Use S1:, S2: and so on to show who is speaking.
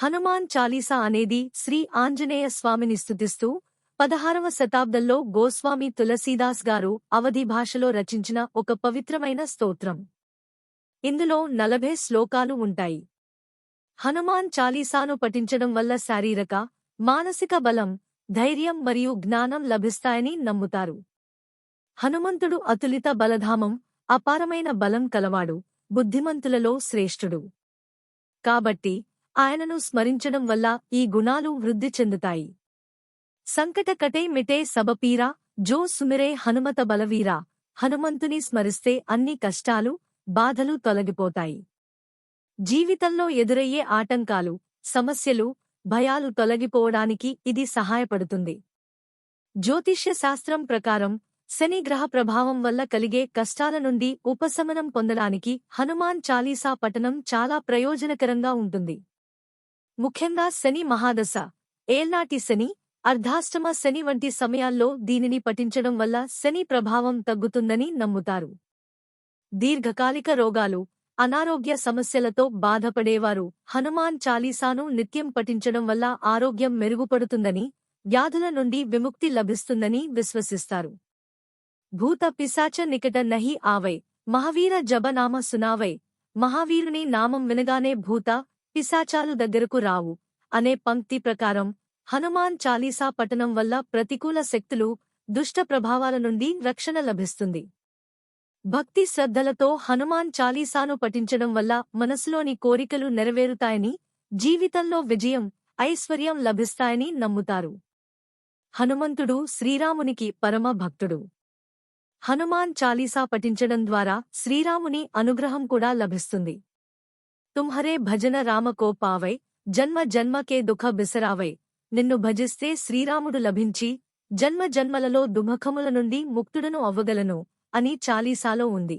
S1: హనుమాన్ చాలీసా అనేది శ్రీ ఆంజనేయ స్వామిని స్తుతిస్తూ 16వ శతాబ్దంలో గోస్వామి తులసీదాస్ గారు అవధి భాషలో రచించిన ఒక పవిత్రమైన స్తోత్రం. ఇందులో 40 శ్లోకాలు ఉంటాయి. హనుమాన్ చాలీసాను పఠించడం వల్ల శారీరక, మానసిక బలం, ధైర్యం మరియు జ్ఞానం లభిస్తాయని నమ్ముతారు. హనుమంతుడు అతులిత బలధామం, అపారమైన బలం కలవాడు, బుద్ధిమంతులలో శ్రేష్ఠుడు. కాబట్టి ఆయనను స్మరించడం వల్ల ఈ గుణాలు వృద్ధి చెందుతాయి. సంకట కటే మిటే సబపీరా, జో సుమిరే హనుమత బలవీరా. హనుమంతుని స్మరిస్తే అన్ని కష్టాలు, బాధలు తొలగిపోతాయి. జీవితంలో ఎదురయ్యే ఆటంకాలు, సమస్యలు, భయాలు తొలగిపోవడానికి ఇది సహాయపడుతుంది. జ్యోతిష్య శాస్త్రం ప్రకారం శని గ్రహ ప్రభావం వల్ల కలిగే కష్టాల నుండి ఉపశమనం పొందడానికి హనుమాన్ చాలీసా పఠనం చాలా ప్రయోజనకరంగా ఉంటుంది. ముఖ్యంగా శని మహాదశ, ఏళ్నాటి శని, అర్ధాష్టమ శని వంటి సమయాల్లో దీనిని పఠించడం వల్ల శని ప్రభావం తగ్గుతుందని నమ్ముతారు. దీర్ఘకాలిక రోగాలు, అనారోగ్య సమస్యలతో బాధపడేవారు హనుమాన్ చాలీసాను నిత్యం పఠించడం వల్ల ఆరోగ్యం మెరుగుపడుతుందని, వ్యాధుల నుండి విముక్తి లభిస్తుందని విశ్వసిస్తారు. భూత పిశాచ నికట నహి ఆవై, మహావీర జబనామ సునావై. మహావీరుని నామం వినగానే భూత, పిశాచాలు దగ్గరకు రావు అనే పంక్తి ప్రకారం హనుమాన్ చాలీసా పఠనం వల్ల ప్రతికూల శక్తులు, దుష్ట ప్రభావాల నుండి రక్షణ లభిస్తుంది. భక్తి శ్రద్ధలతో హనుమాన్ చాలీసాను పఠించడం వల్ల మనసులోని కోరికలు నెరవేరుతాయని, జీవితంలో విజయం, ఐశ్వర్యం లభిస్తాయని నమ్ముతారు. హనుమంతుడు శ్రీరామునికి పరమ భక్తుడు. హనుమాన్ చాలీసా పఠించడం ద్వారా శ్రీరాముని అనుగ్రహం కూడా లభిస్తుంది. తుమ్హరే భజన రామ కో పావై, జన్మ జన్మకే దుఃఖ బిసరావై. నిన్ను భజిస్తే శ్రీరాముడు లభించి జన్మ జన్మలలో దుఃఖముల నుండి ముక్తుడను అవ్వగలను అని చాలీసాలో ఉంది.